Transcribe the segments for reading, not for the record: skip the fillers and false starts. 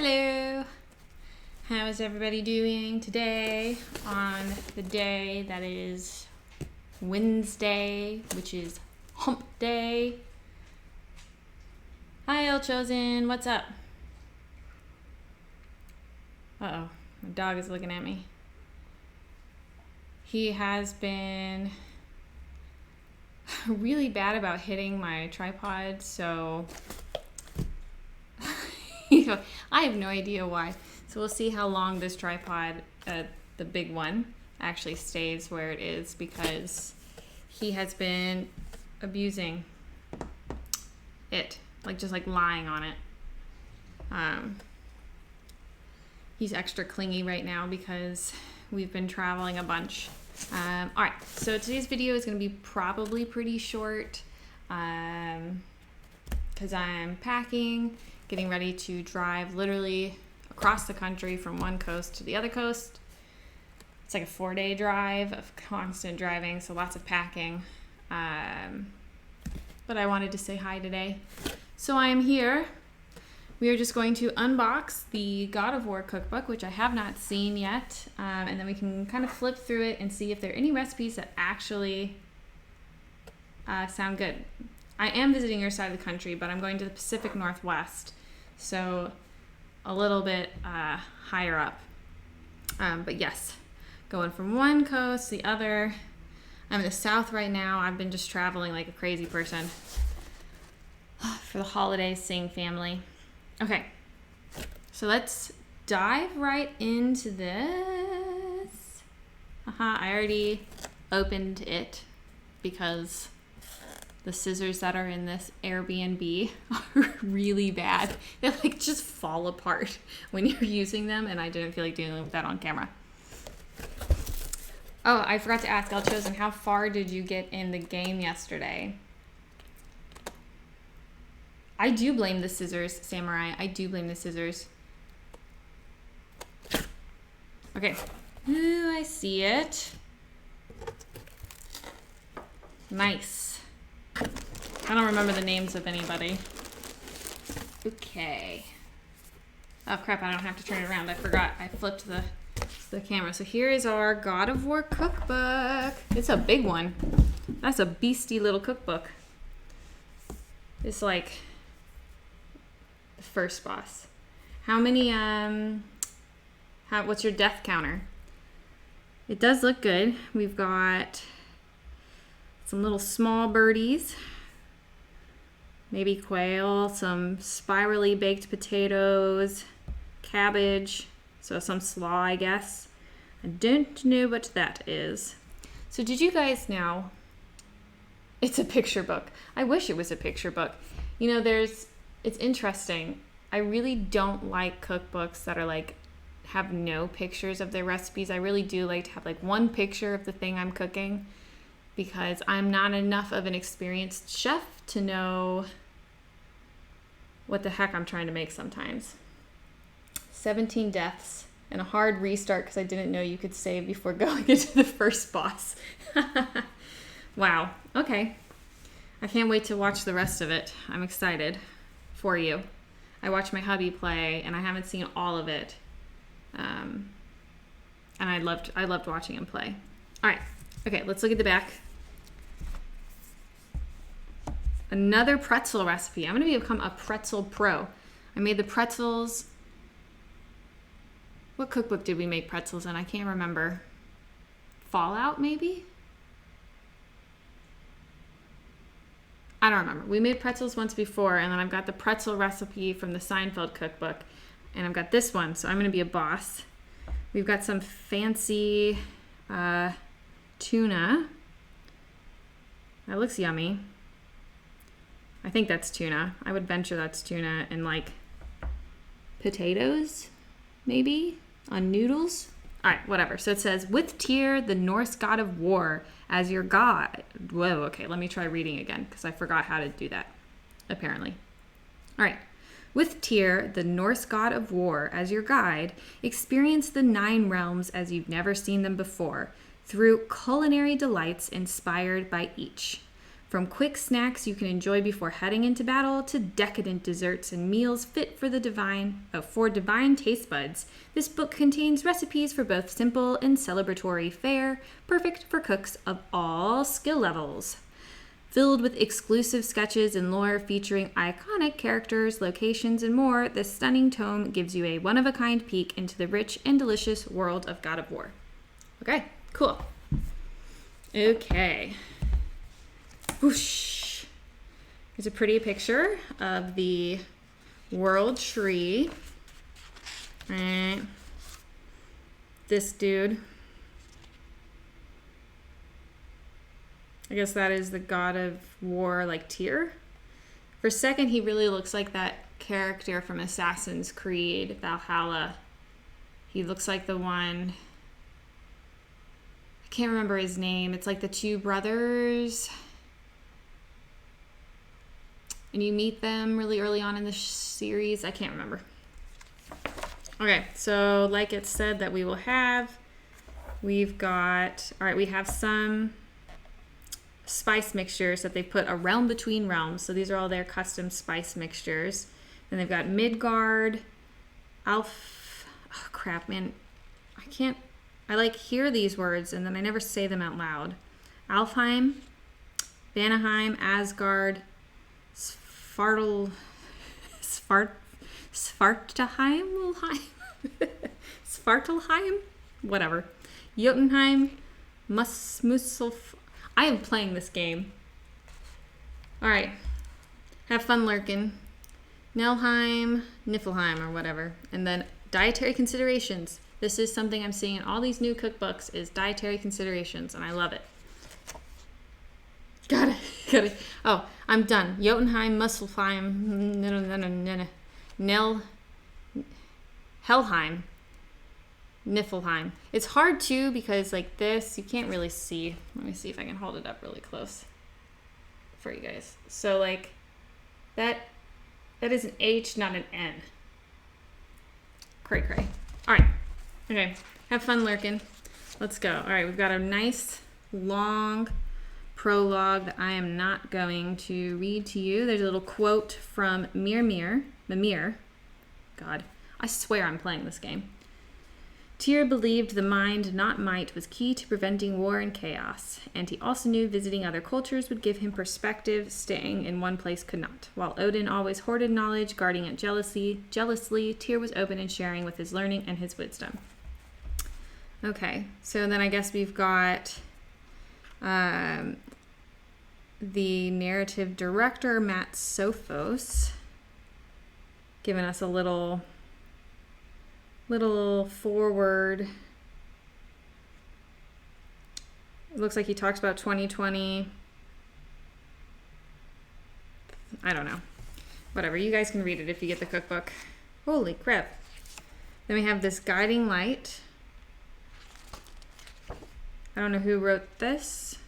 Hello! How is everybody doing today on the day that is Wednesday, which is hump day? Hi, El Chosen. What's up? Uh-oh. My dog is looking at me. He has been really bad about hitting my tripod, so I have no idea why. So we'll see how long this tripod, the big one, actually stays where it is, because he has been abusing it, just lying on it. He's extra clingy right now because we've been traveling a bunch. All right, so today's video is going to be probably pretty short because I'm packing, getting ready to drive literally across the country from one coast to the other coast. It's like a 4-day drive of constant driving, so lots of packing. But I wanted to say hi today. So I am here. We are just going to unbox the God of War cookbook, which I have not seen yet. And then we can kind of flip through it and see if there are any recipes that actually sound good. I am visiting your side of the country, but I'm going to the Pacific Northwest, so a little bit higher up. But yes, going from one coast to the other. I'm in the South right now. I've been just traveling like a crazy person for the holidays, seeing family. Okay, so let's dive right into this. I already opened it because the scissors that are in this Airbnb are really bad. They just fall apart when you're using them, and I didn't feel like dealing with that on camera. Oh, I forgot to ask El Chosen, how far did you get in the game yesterday? I do blame the scissors, Samurai. I do blame the scissors. Okay. Ooh, I see it. Nice. I don't remember the names of anybody. Okay. Oh crap, I don't have to turn it around. I forgot. I flipped the camera. So here is our God of War cookbook. It's a big one. That's a beastie little cookbook. It's like the first boss. How many, what's your death counter? It does look good. We've got some little small birdies, maybe quail, some spirally baked potatoes, cabbage, so some slaw, I guess. I don't know what that is. So did you guys know it's a picture book? I wish it was a picture book. You know, it's interesting. I really don't like cookbooks that are have no pictures of their recipes. I really do like to have one picture of the thing I'm cooking, because I'm not enough of an experienced chef to know what the heck I'm trying to make sometimes. 17 deaths and a hard restart because I didn't know you could save before going into the first boss. Wow. Okay. I can't wait to watch the rest of it. I'm excited for you. I watched my hubby play, and I haven't seen all of it. And I loved watching him play. All right. Okay, let's look at the back. Another pretzel recipe. I'm going to become a pretzel pro. I made the pretzels. What cookbook did we make pretzels in? I can't remember. Fallout, maybe? I don't remember. We made pretzels once before, and then I've got the pretzel recipe from the Seinfeld cookbook, and I've got this one, so I'm going to be a boss. We've got some fancy tuna. That looks yummy. I think that's tuna. I would venture that's tuna, and potatoes, maybe, on noodles. All right, whatever. So it says, with Tyr, the Norse god of war, as your god. Whoa, okay, let me try reading again because I forgot how to do that, apparently. All right. With Tyr, the Norse god of war, as your guide, experience the 9 realms as you've never seen them before, through culinary delights inspired by each. From quick snacks you can enjoy before heading into battle to decadent desserts and meals fit for divine taste buds, this book contains recipes for both simple and celebratory fare, perfect for cooks of all skill levels. Filled with exclusive sketches and lore featuring iconic characters, locations, and more, this stunning tome gives you a one-of-a-kind peek into the rich and delicious world of God of War. Okay, cool. Okay. Whoosh. Here's a pretty picture of the world tree. All right. This dude. I guess that is the God of War, like, Tyr. For a second, he really looks like that character from Assassin's Creed, Valhalla. He looks like the one... I can't remember his name. It's like the two brothers. And you meet them really early on in the series. I can't remember. Okay, so like it said that we will have, we've got... All right, we have some... spice mixtures that they put a realm between realms. So these are all their custom spice mixtures. Then they've got Midgard, oh crap, man. I like hear these words and then I never say them out loud. Alfheim, Vanaheim, Asgard, Svartalheim, Svartalheim, whatever. Jotunheim, Muspelheim. I am playing this game. All right. Have fun lurking. Niflheim, or whatever. And then dietary considerations. This is something I'm seeing in all these new cookbooks is dietary considerations, and I love it. Got it. Oh, I'm done. Jotunheim, Muspelheim, Helheim, Niflheim. It's hard too because like this, you can't really see. Let me see if I can hold it up really close for you guys. So like that is an H, not an N. Cray. All right. Okay. Have fun lurking. Let's go. All right. We've got a nice long prologue that I am not going to read to you. There's a little quote from Mimir. God, I swear I'm playing this game. Tyr believed the mind, not might, was key to preventing war and chaos, and he also knew visiting other cultures would give him perspective, staying in one place could not. While Odin always hoarded knowledge, guarding it jealously, Tyr was open and sharing with his learning and his wisdom. Okay, so then I guess we've got the narrative director, Matt Sophos, giving us a little forward. It looks like he talks about 2020. I don't know. Whatever. You guys can read it if you get the cookbook. Holy crap. Then we have this guiding light. I don't know who wrote this.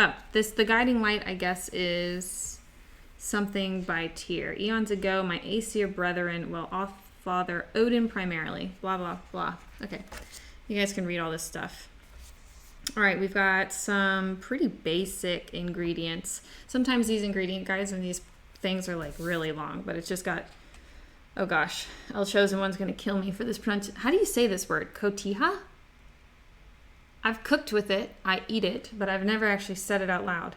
Oh, the guiding light, I guess, is something by Tyr. Eons ago, my Aesir brethren, well off father Odin primarily, blah blah blah. Okay, you guys can read all this stuff. All right, we've got some pretty basic ingredients. Sometimes these ingredient guides and these things are like really long, but it's just got, oh gosh, El Chosen One's gonna kill me for this pronunciation. How do you say this word? Cotija? I've cooked with it, I eat it, but I've never actually said it out loud.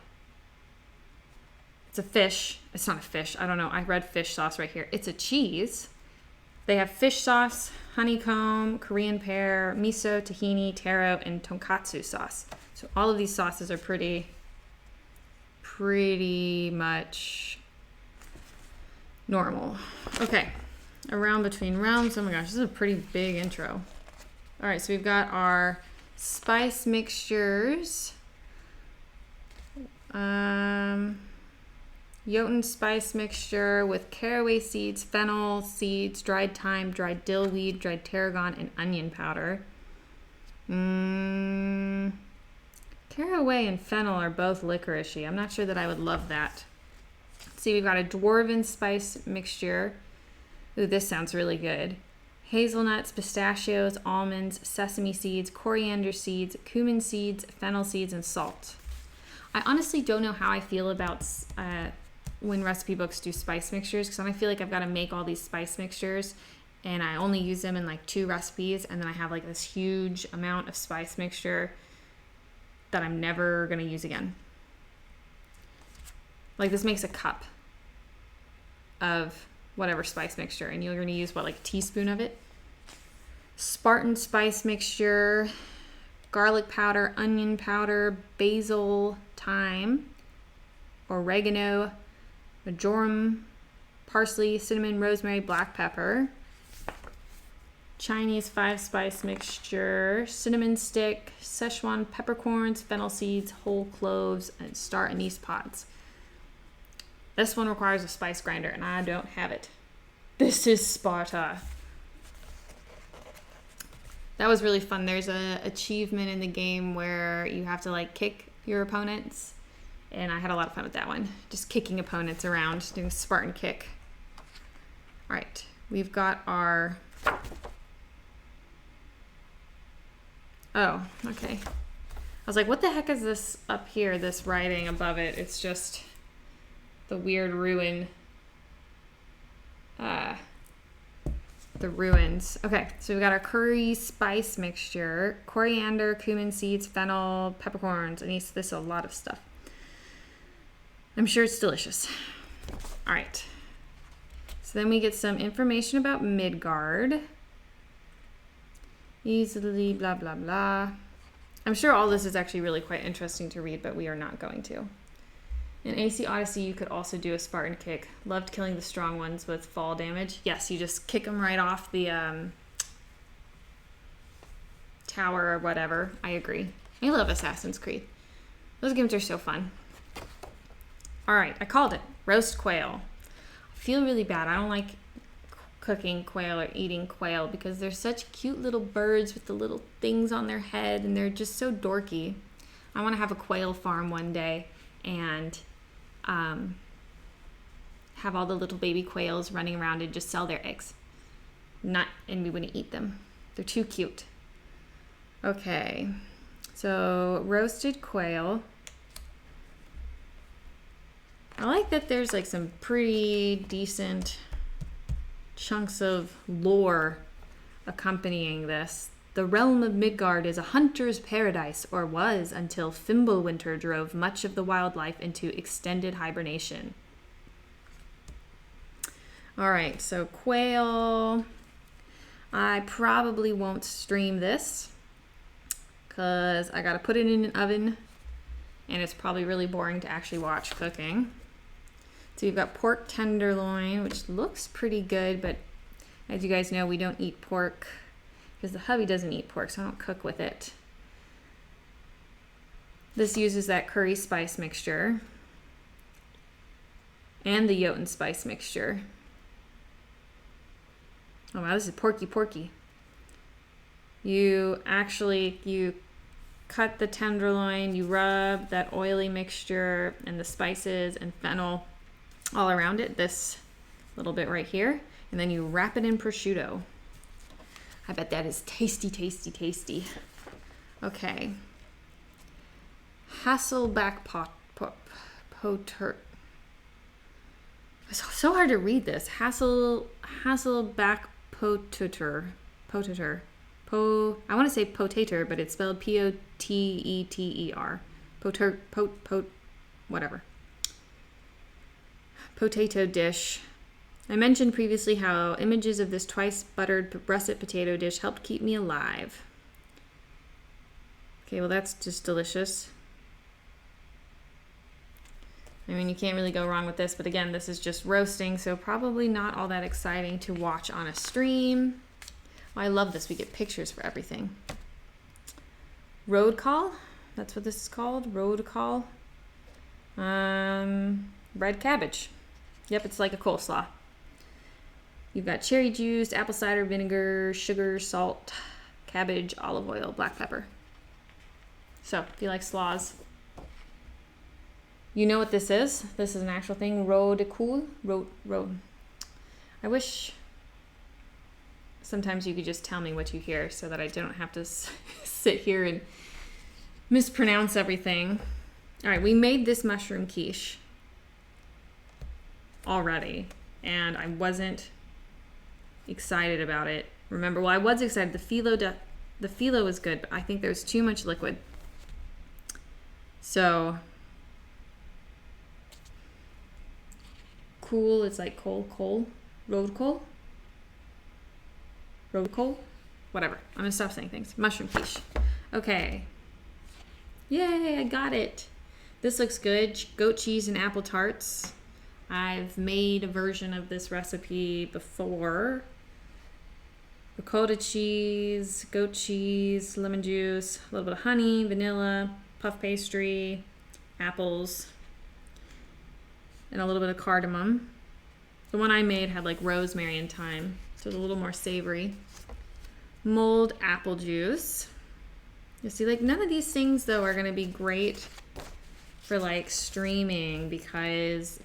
It's a fish. It's not a fish, I don't know. I read fish sauce right here. It's a cheese. They have fish sauce, honeycomb, Korean pear, miso, tahini, taro, and tonkatsu sauce. So all of these sauces are pretty much normal. Okay, around between realms. Oh my gosh, this is a pretty big intro. All right, so we've got our spice mixtures. Jotun spice mixture with caraway seeds, fennel seeds, dried thyme, dried dill weed, dried tarragon, and onion powder. Caraway and fennel are both licoricey. I'm not sure that I would love that. See, we've got a dwarven spice mixture. Ooh, this sounds really good. Hazelnuts, pistachios, almonds, sesame seeds, coriander seeds, cumin seeds, fennel seeds, and salt. I honestly don't know how I feel about when recipe books do spice mixtures, because I feel like I've got to make all these spice mixtures and I only use them in like 2 recipes, and then I have like this huge amount of spice mixture that I'm never going to use again. Like this makes a cup of whatever spice mixture, and you're going to use what, like a teaspoon of it? Spartan spice mixture, garlic powder, onion powder, basil, thyme, oregano, marjoram, parsley, cinnamon, rosemary, black pepper, Chinese 5-spice mixture, cinnamon stick, Szechuan peppercorns, fennel seeds, whole cloves, and star anise pods. This one requires a spice grinder, and I don't have it. This is Sparta. That was really fun. There's a achievement in the game where you have to like kick your opponents, and I had a lot of fun with that one. Just kicking opponents around, doing a Spartan kick. All right, we've got our... Oh, okay. I was like, what the heck is this up here, this writing above it? It's just the weird ruin. The ruins. Okay, so we've got our curry spice mixture, coriander, cumin seeds, fennel, peppercorns, anise. This is a lot of stuff. I'm sure it's delicious. All right. So then we get some information about Midgard. Easily, blah, blah, blah. I'm sure all this is actually really quite interesting to read, but we are not going to. In AC Odyssey, you could also do a Spartan kick. Loved killing the strong ones with fall damage. Yes, you just kick them right off the tower or whatever. I agree. I love Assassin's Creed. Those games are so fun. All right, I called it. Roast quail. I feel really bad. I don't like cooking quail or eating quail because they're such cute little birds with the little things on their head, and they're just so dorky. I want to have a quail farm one day and have all the little baby quails running around and just sell their eggs. And we wouldn't eat them. They're too cute. Okay, so roasted quail. I like that there's like some pretty decent chunks of lore accompanying this. The realm of Midgard is a hunter's paradise, or was, until Fimbulwinter drove much of the wildlife into extended hibernation. All right, so quail. I probably won't stream this because I got to put it in an oven, and it's probably really boring to actually watch cooking. So you've got pork tenderloin, which looks pretty good, but as you guys know, we don't eat pork because the hubby doesn't eat pork, so I don't cook with it. This uses that curry spice mixture and the Jotun spice mixture. Oh wow, this is porky. You cut the tenderloin, you rub that oily mixture and the spices and fennel all around it, this little bit right here, and then you wrap it in prosciutto. I bet that is tasty. Okay. Hasselback potter. It's so hard to read this. Hasselback potater. I want to say potater, but it's spelled Poteter. Whatever. Potato dish. I mentioned previously how images of this twice buttered russet potato dish helped keep me alive. Okay, well that's just delicious. I mean, you can't really go wrong with this, but again, this is just roasting, so probably not all that exciting to watch on a stream. Oh, I love this. We get pictures for everything. Road call. That's what this is called. Road call. Red cabbage. Yep, it's like a coleslaw. You've got cherry juice, apple cider vinegar, sugar, salt, cabbage, olive oil, black pepper. So, if you like slaws, you know what this is. This is an actual thing. Road cool. Road. I wish sometimes you could just tell me what you hear so that I don't have to sit here and mispronounce everything. All right, we made this mushroom quiche already, and I wasn't excited about it. Remember, well, I was excited. The phyllo was good, but I think there's too much liquid. So cool, it's like road coal, whatever. I'm gonna stop saying things. Mushroom quiche. Okay. Yay, I got it. This looks good. Goat cheese and apple tarts. I've made a version of this recipe before. Ricotta cheese, goat cheese, lemon juice, a little bit of honey, vanilla, puff pastry, apples, and a little bit of cardamom. The one I made had like rosemary and thyme, so it's a little more savory. Mulled apple juice. You see, like none of these things though are gonna be great for like streaming because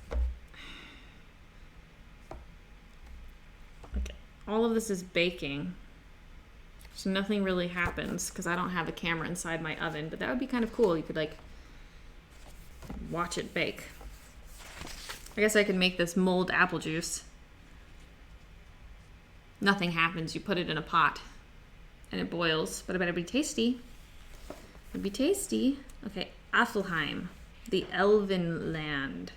all of this is baking, so nothing really happens because I don't have a camera inside my oven, but that would be kind of cool. You could like watch it bake. I guess I could make this mulled apple juice. Nothing happens. You put it in a pot and it boils, but I bet it'd be tasty. It'd be tasty. Okay, Affelheim, the Elven land.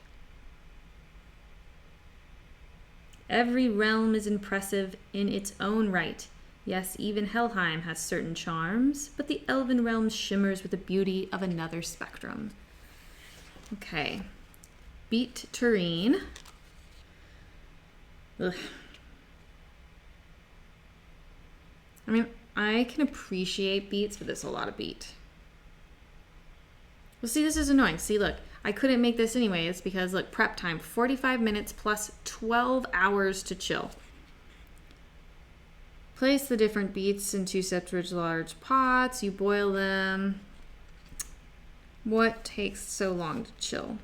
Every realm is impressive in its own right. Yes, even Helheim has certain charms, but the Elven realm shimmers with the beauty of another spectrum. Okay. Beet terrine. Ugh. I mean, I can appreciate beets, but there's a lot of beet. Well, see, this is annoying. See, look. I couldn't make this anyways because, look, prep time, 45 minutes plus 12 hours to chill. Place the different beets in 2 separate large pots. You boil them. What takes so long to chill?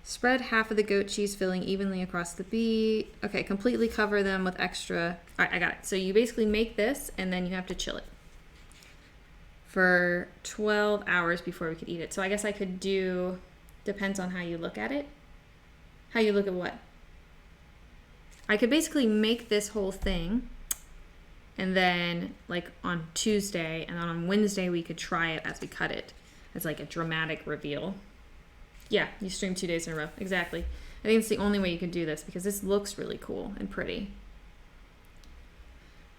Spread half of the goat cheese filling evenly across the beet. Okay, completely cover them with extra. All right, I got it. So you basically make this and then you have to chill it for 12 hours before we could eat it. So I guess I could do, depends on how you look at it. How you look at what? I could basically make this whole thing and then like on Tuesday and then on Wednesday we could try it as we cut it as like a dramatic reveal. Yeah, you stream 2 days in a row. Exactly. I think it's the only way you can do this because this looks really cool and pretty.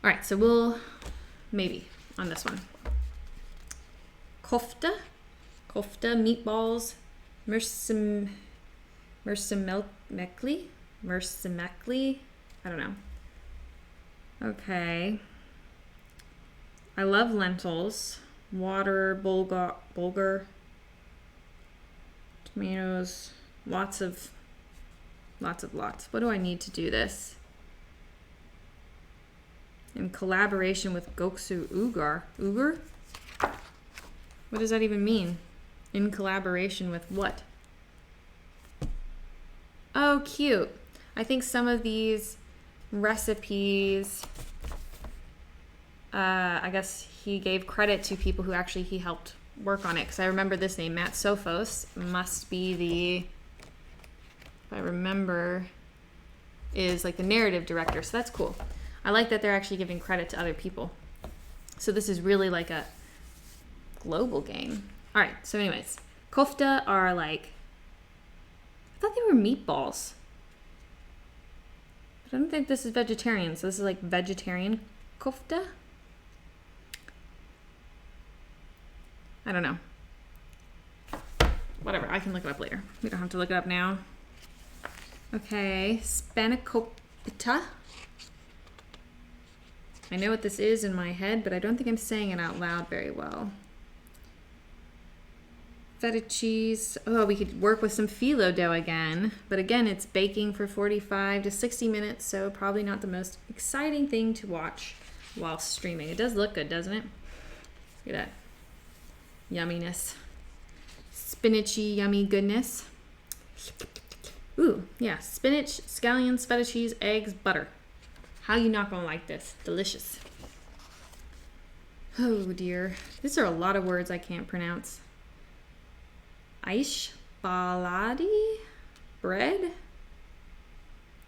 All right, so we'll maybe on this one. Kofta, meatballs, mersimekli, I don't know. Okay. I love lentils, water, bulgur, tomatoes, lots. What do I need to do this? In collaboration with Göksu Ugar. Ugar? What does that even mean? In collaboration with what? Oh, cute. I think some of these recipes, I guess he gave credit to people who actually he helped work on it. Because I remember this name, Matt Sophos, must be the, if I remember, is like the narrative director. So that's cool. I like that they're actually giving credit to other people. So this is really like a global game. All right, so anyways, kofta are like, I thought they were meatballs, but I don't think this is vegetarian, so this is like vegetarian kofta. I don't know. Whatever, I can look it up later. We don't have to look it up now. Okay, spanakopita. I know what this is in my head, but I don't think I'm saying it out loud very well. Feta cheese. Oh, we could work with some phyllo dough again. But again, it's baking for 45 to 60 minutes, so probably not the most exciting thing to watch while streaming. It does look good, doesn't it? Look at that. Yumminess. Spinachy, yummy goodness. Ooh, yeah. Spinach, scallions, feta cheese, eggs, butter. How you not gonna like this? Delicious. Oh dear. These are a lot of words I can't pronounce. Aish baladi bread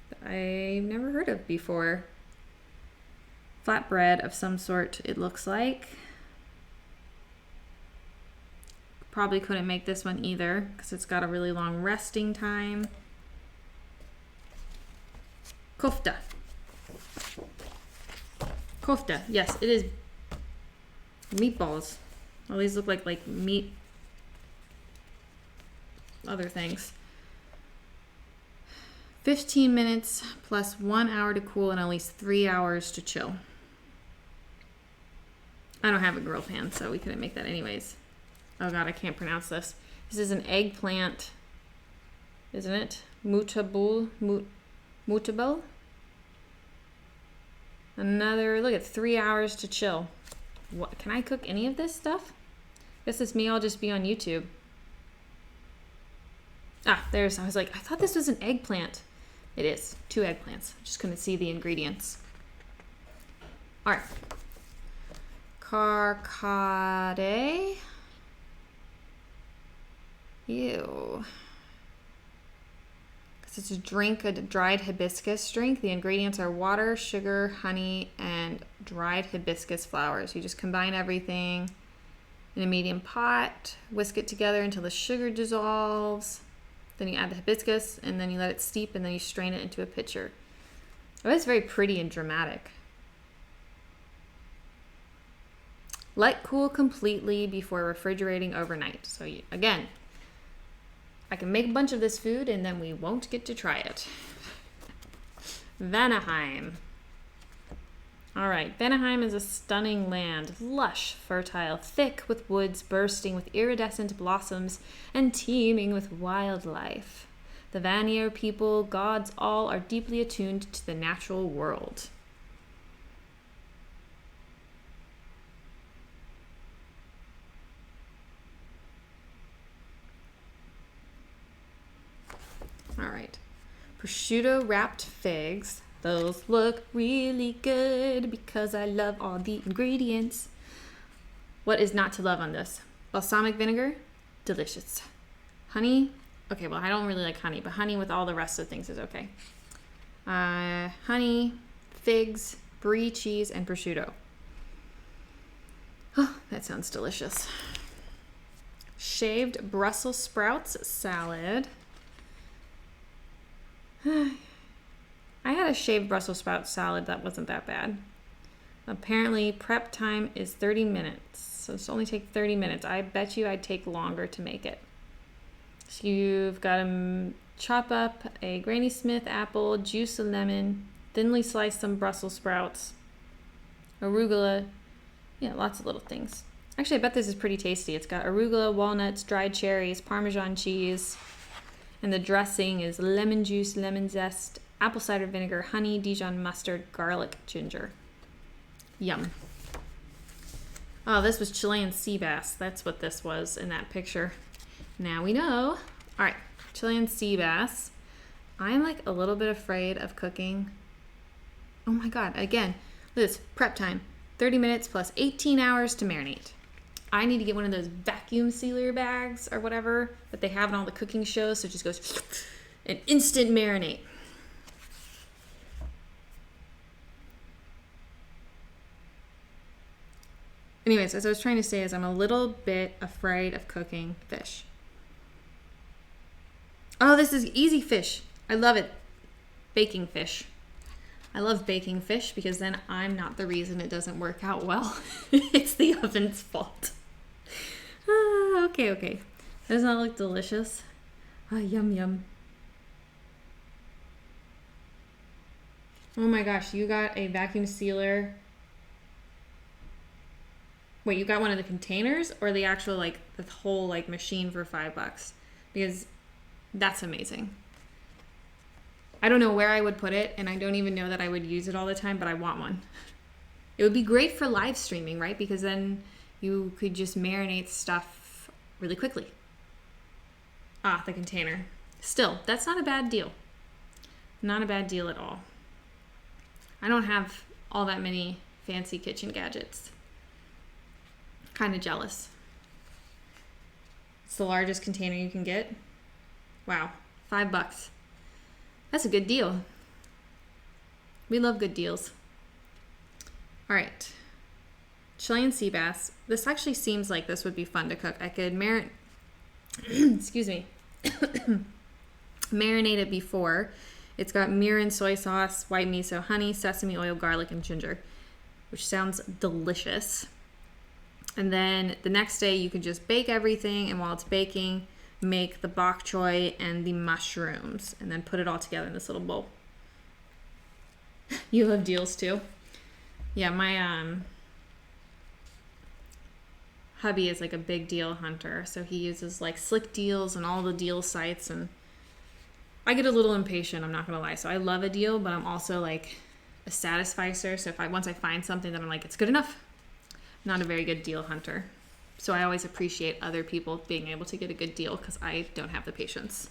that I've never heard of before. Flatbread of some sort, it looks like. Probably couldn't make this one either because it's got a really long resting time. Kofta. Kofta, yes, it is meatballs. All these look like meat, other things. 15 minutes plus 1 hour to cool and at least 3 hours to chill. I don't have a grill pan, so we couldn't make that anyways. Oh god, I can't pronounce this. This is an eggplant, isn't it? Mutable. Another, look at 3 hours to chill. What, can I cook any of this stuff? Guess this may all just be on YouTube. Ah, I was like, I thought this was an eggplant. It is, 2 eggplants. Just couldn't see the ingredients. All right. Carcade. Ew. Because it's a drink, a dried hibiscus drink. The ingredients are water, sugar, honey, and dried hibiscus flowers. You just combine everything in a medium pot, whisk it together until the sugar dissolves. Then you add the hibiscus, and then you let it steep, and then you strain it into a pitcher. Oh, it's very pretty and dramatic. Let cool completely before refrigerating overnight. So again, I can make a bunch of this food and then we won't get to try it. Vanaheim. All right, Vanaheim is a stunning land, lush, fertile, thick with woods bursting with iridescent blossoms and teeming with wildlife. The Vanir people, gods all, are deeply attuned to the natural world. All right, prosciutto wrapped figs. Those look really good because I love all the ingredients. What is not to love on this? Balsamic vinegar, delicious. Honey, okay, well, I don't really like honey, but honey with all the rest of things is okay. Honey, figs, brie cheese, and prosciutto. Oh, that sounds delicious. Shaved Brussels sprouts salad. I had a shaved Brussels sprout salad that wasn't that bad. Apparently prep time is 30 minutes. So it's only take 30 minutes. I bet you I'd take longer to make it. So you've got to chop up a Granny Smith apple, juice a lemon, thinly slice some Brussels sprouts, arugula, yeah, lots of little things. Actually, I bet this is pretty tasty. It's got arugula, walnuts, dried cherries, Parmesan cheese, and the dressing is lemon juice, lemon zest, apple cider vinegar, honey, Dijon mustard, garlic, ginger. Yum. Oh, this was Chilean sea bass. That's what this was in that picture. Now we know. All right, Chilean sea bass. I'm like a little bit afraid of cooking. Oh my God, again, this prep time, 30 minutes plus 18 hours to marinate. I need to get one of those vacuum sealer bags or whatever that they have in all the cooking shows. So it just goes an instant marinate. Anyways, as I was trying to say is I'm a little bit afraid of cooking fish. Oh, this is easy fish. I love it. Baking fish. I love baking fish because then I'm not the reason it doesn't work out well. It's the oven's fault. Okay. Doesn't that look delicious? Yum, yum. Oh my gosh, you got a vacuum sealer. Wait, you got one of the containers or the actual, like, the whole, like, machine for $5? Because that's amazing. I don't know where I would put it, and I don't even know that I would use it all the time, but I want one. It would be great for live streaming, right? Because then you could just marinate stuff really quickly. The container. Still, that's not a bad deal. Not a bad deal at all. I don't have all that many fancy kitchen gadgets. Kind of jealous. It's the largest container you can get. Wow, $5. That's a good deal. We love good deals. All right, Chilean sea bass. This actually seems like this would be fun to cook. I could excuse me, marinate it before. It's got mirin, soy sauce, white miso, honey, sesame oil, garlic, and ginger, which sounds delicious. And then the next day you can just bake everything, and while it's baking, make the bok choy and the mushrooms, and then put it all together in this little bowl. You love deals too? Yeah, my hubby is like a big deal hunter, so he uses like Slick Deals and all the deal sites, and I get a little impatient, I'm not gonna lie. So I love a deal, but I'm also like a satisficer. So once I find something that I'm like, it's good enough, I'm not a very good deal hunter. So I always appreciate other people being able to get a good deal because I don't have the patience.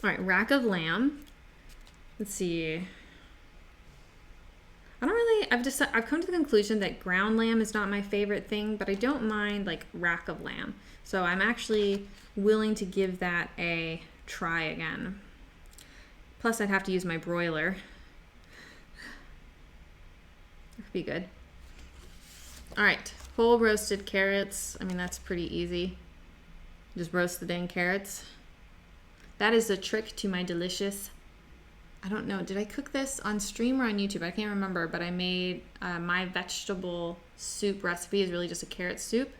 All right, rack of lamb. Let's see. I've come to the conclusion that ground lamb is not my favorite thing, but I don't mind like rack of lamb. So I'm actually willing to give that a try again. Plus I'd have to use my broiler. That could be good. All right, whole roasted carrots. I mean, that's pretty easy. Just roast the dang carrots. That is the trick to my delicious, I don't know, did I cook this on stream or on YouTube? I can't remember, but I made my vegetable soup recipe is really just a carrot soup,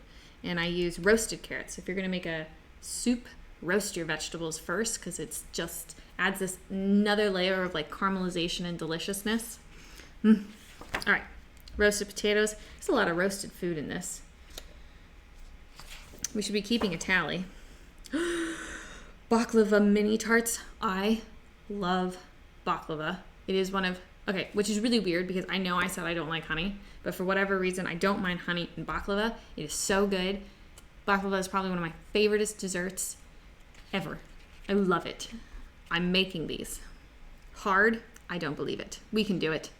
and I use roasted carrots. If you're gonna make a soup, roast your vegetables first, because it's just adds this another layer of like caramelization and deliciousness. All right, roasted potatoes. There's a lot of roasted food in this. We should be keeping a tally. Baklava mini tarts. I love baklava. It is one of, okay, which is really weird because I know I said I don't like honey, but for whatever reason, I don't mind honey in baklava. It is so good. Baklava is probably one of my favorite desserts ever. I love it. I'm making these. Hard? I don't believe it. We can do it.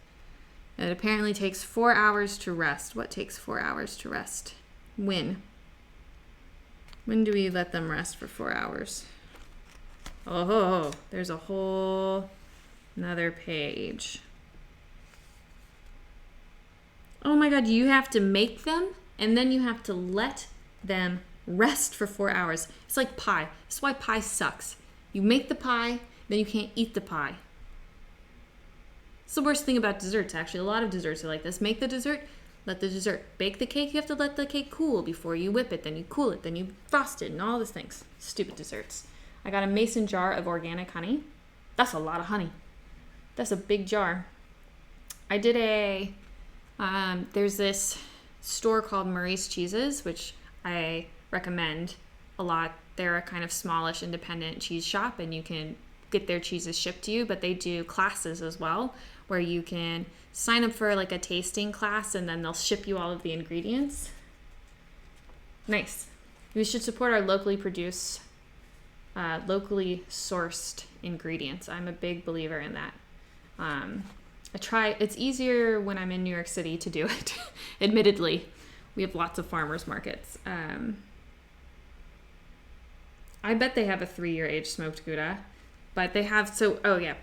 It apparently takes 4 hours to rest. What takes 4 hours to rest? When? When do we let them rest for 4 hours? Oh, there's a whole another page. Oh my God, you have to make them and then you have to let them rest for 4 hours. It's like pie. That's why pie sucks. You make the pie, then you can't eat the pie. It's the worst thing about desserts, actually. A lot of desserts are like this. Make the dessert, let the dessert. Bake the cake, you have to let the cake cool before you whip it, then you cool it, then you frost it, and all these things. Stupid desserts. I got a mason jar of organic honey. That's a lot of honey. That's a big jar. I did there's this store called Murray's Cheeses, which I recommend a lot. They're a kind of smallish independent cheese shop, and you can get their cheeses shipped to you, but they do classes as well, where you can sign up for like a tasting class, and then they'll ship you all of the ingredients. Nice. We should support our locally produced, locally sourced ingredients. I'm a big believer in that. It's easier when I'm in New York City to do it. Admittedly, we have lots of farmers markets. I bet they have a 3-year aged smoked Gouda, but they have,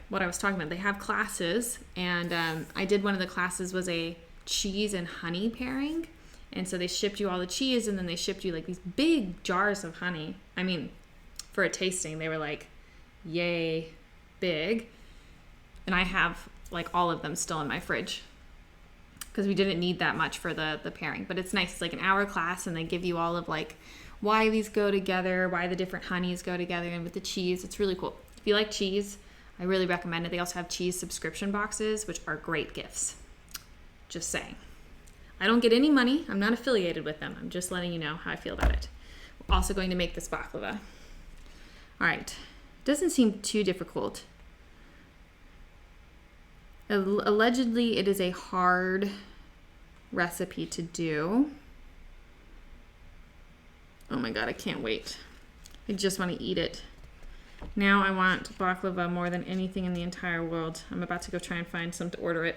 what I was talking about, they have classes, and I did one of the classes was a cheese and honey pairing, and so they shipped you all the cheese, and then they shipped you like these big jars of honey. I mean, for a tasting, they were like, yay, big. And I have like all of them still in my fridge because we didn't need that much for the pairing. But it's nice. It's like an hour class, and they give you all of like why these go together, why the different honeys go together, and with the cheese. It's really cool. If you like cheese, I really recommend it. They also have cheese subscription boxes, which are great gifts. Just saying. I don't get any money. I'm not affiliated with them. I'm just letting you know how I feel about it. We're also going to make this baklava. All right. Doesn't seem too difficult. Allegedly, it is a hard recipe to do. Oh my God, I can't wait. I just want to eat it. Now I want baklava more than anything in the entire world. I'm about to go try and find some to order it.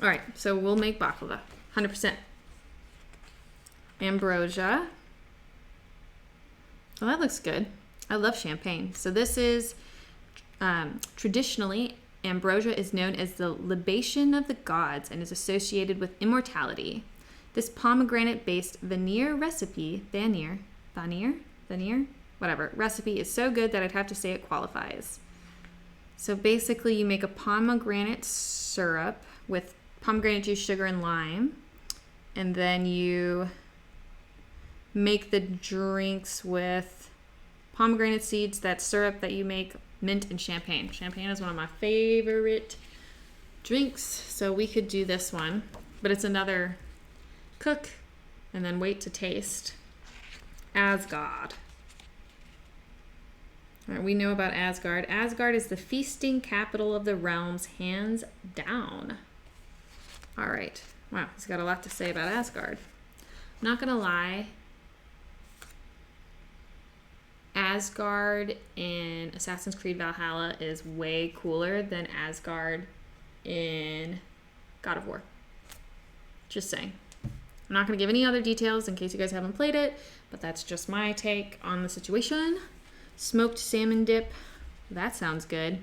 All right, so we'll make baklava, 100%. Ambrosia. Well, that looks good. I love champagne. So this is traditionally, ambrosia is known as the libation of the gods and is associated with immortality. This pomegranate-based veneer recipe is so good that I'd have to say it qualifies. So basically you make a pomegranate syrup with pomegranate juice, sugar, and lime. And then you make the drinks with pomegranate seeds, that syrup that you make, mint, and champagne. Champagne is one of my favorite drinks. So we could do this one, but it's another cook and then wait to taste. Asgard. All right, we know about Asgard. Asgard is the feasting capital of the realms, hands down. All right. Wow, he's got a lot to say about Asgard. I'm not gonna lie. Asgard in Assassin's Creed Valhalla is way cooler than Asgard in God of War. Just saying. I'm not going to give any other details in case you guys haven't played it, but that's just my take on the situation. Smoked salmon dip. That sounds good.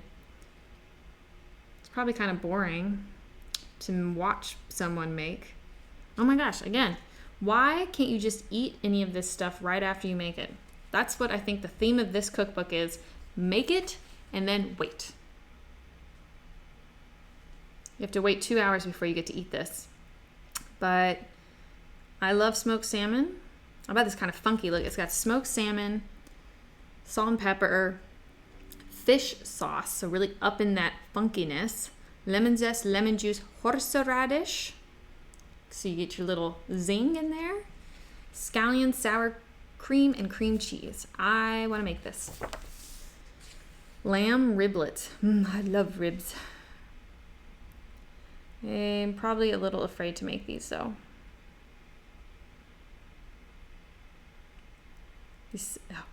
It's probably kind of boring to watch someone make. Oh my gosh, again, why can't you just eat any of this stuff right after you make it? That's what I think the theme of this cookbook is. Make it and then wait. You have to wait 2 hours before you get to eat this. But I love smoked salmon. I bet this kind of funky. Look, it's got smoked salmon, salt and pepper, fish sauce, so really up in that funkiness, lemon zest, lemon juice, horseradish, so you get your little zing in there, scallion, sour cream, and cream cheese. I want to make this. Lamb riblets. I love ribs. I'm probably a little afraid to make these though.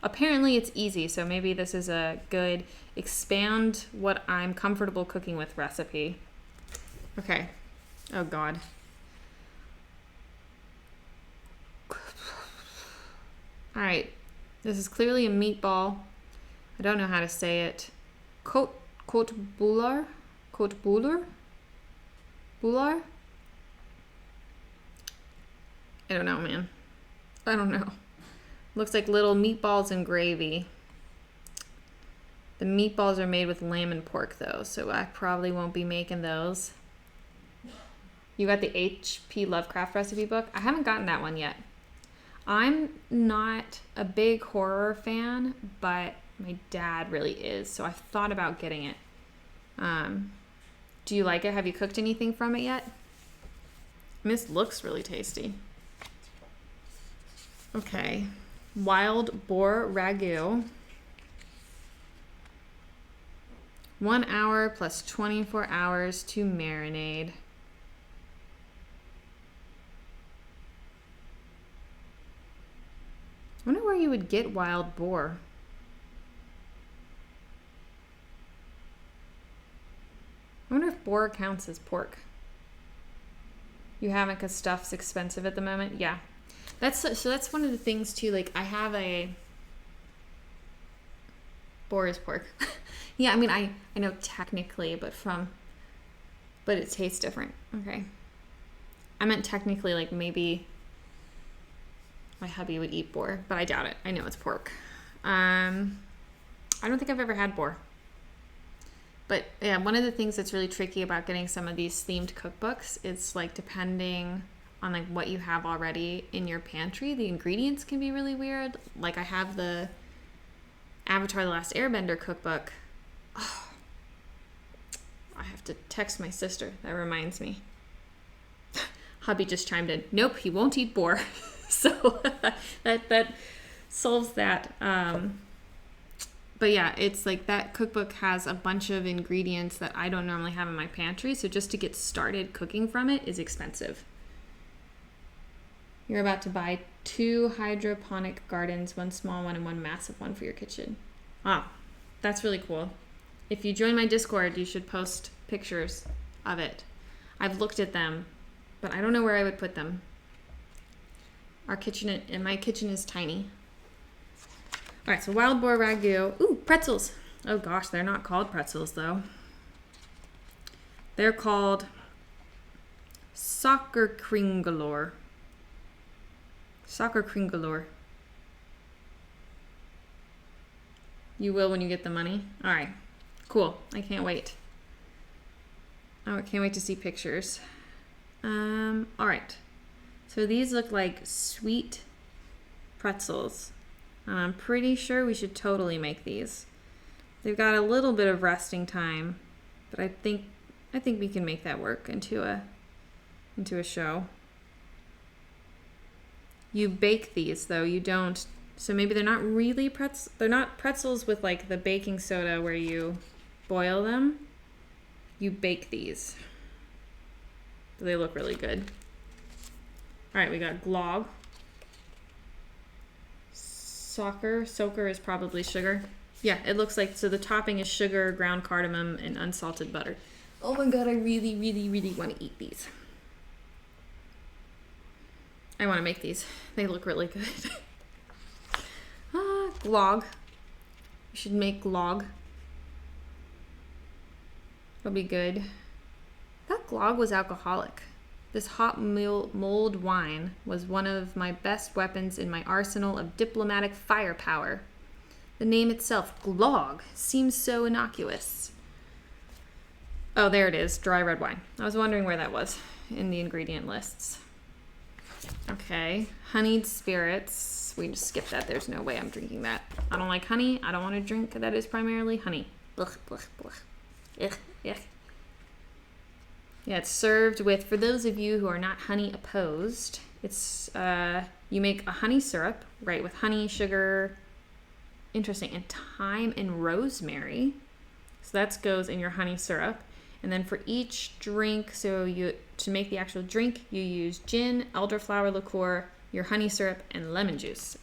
Apparently it's easy, so maybe this is a good expand what I'm comfortable cooking with recipe. Okay. Oh God. All right. This is clearly a meatball. I don't know how to say it. Côte boulard? Côte boulard? Boulard? I don't know, man. I don't know. Looks like little meatballs and gravy. The meatballs are made with lamb and pork though, so I probably won't be making those. You got the H.P. Lovecraft recipe book? I haven't gotten that one yet. I'm not a big horror fan, but my dad really is, so I've thought about getting it. Do you like it? Have you cooked anything from it yet? This looks really tasty. Okay. Wild boar ragu. 1 hour plus 24 hours to marinate. I wonder where you would get wild boar. I wonder if boar counts as pork. You haven't because stuff's expensive at the moment? Yeah. That's one of the things too, like I have a boar is pork. Yeah, I mean I know technically, but it tastes different. Okay. I meant technically like maybe my hubby would eat boar, but I doubt it. I know it's pork. I don't think I've ever had boar. But yeah, one of the things that's really tricky about getting some of these themed cookbooks is like depending on like what you have already in your pantry, the ingredients can be really weird. Like I have the Avatar: The Last Airbender cookbook. Oh, I have to text my sister. That reminds me. Hubby just chimed in. Nope, he won't eat boar. So that solves that. But yeah, it's like that cookbook has a bunch of ingredients that I don't normally have in my pantry. So just to get started cooking from it is expensive. You're about to buy 2 hydroponic gardens, 1 small one and 1 massive one for your kitchen. Wow, that's really cool. If you join my Discord, you should post pictures of it. I've looked at them, but I don't know where I would put them. My kitchen is tiny. All right, so wild boar ragu. Ooh, pretzels. Oh gosh, they're not called pretzels though. They're called soccer kringelor. Soccer kringelor. You will when you get the money. All right, cool. I can't wait. Oh, I can't wait to see pictures. All right. So these look like sweet pretzels. I'm pretty sure we should totally make these. They've got a little bit of resting time, but I think we can make that work into a show. You bake these though, you don't. So maybe they're not really they're not pretzels with like the baking soda where you boil them. You bake these. They look really good. All right, we got glog. Soaker is probably sugar. Yeah, it looks like, so the topping is sugar, ground cardamom, and unsalted butter. Oh my god, I really, really, really want to eat these. I want to make these. They look really good. Glog. We should make glog. It'll be good. That glog was alcoholic. This hot mulled wine was one of my best weapons in my arsenal of diplomatic firepower. The name itself, glog, seems so innocuous. Oh, there it is, dry red wine. I was wondering where that was in the ingredient lists. Okay, honeyed spirits. We just skipped that. There's no way I'm drinking that. I don't like honey. I don't want to drink that is primarily honey. Blech, blech, blech. Ugh, ugh. Yeah, it's served with, for those of you who are not honey opposed, it's, you make a honey syrup, right, with honey, sugar, interesting, and thyme and rosemary. So that goes in your honey syrup. And then for each drink, to make the actual drink, you use gin, elderflower liqueur, your honey syrup, and lemon juice.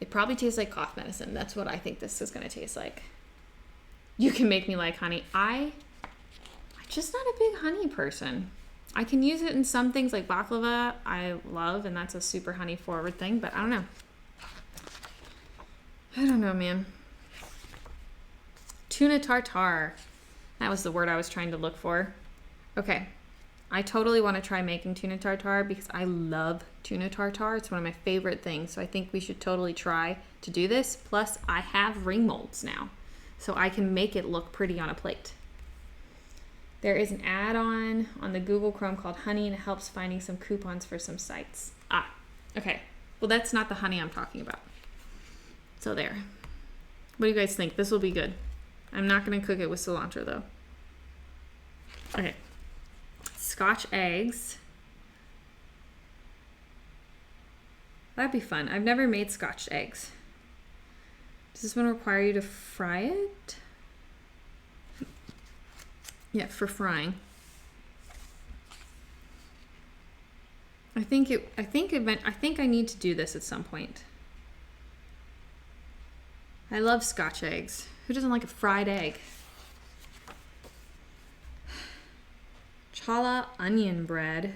It probably tastes like cough medicine. That's what I think this is going to taste like. You can make me like honey. I'm just not a big honey person. I can use it in some things like baklava I love, and that's a super honey forward thing, but I don't know. I don't know, man. Tuna tartare. That was the word I was trying to look for. Okay. I totally want to try making tuna tartare because I love tuna tartare. It's one of my favorite things. So I think we should totally try to do this. Plus, I have ring molds now, so I can make it look pretty on a plate. There is an add-on on the Google Chrome called Honey, and it helps finding some coupons for some sites. Okay. Well, that's not the honey I'm talking about. So there. What do you guys think? This will be good. I'm not going to cook it with cilantro, though. Okay. Scotch eggs. That'd be fun. I've never made Scotch eggs. Does this one require you to fry it? Yeah, for frying. I think I need to do this at some point. I love Scotch eggs. Who doesn't like a fried egg? Challah onion bread.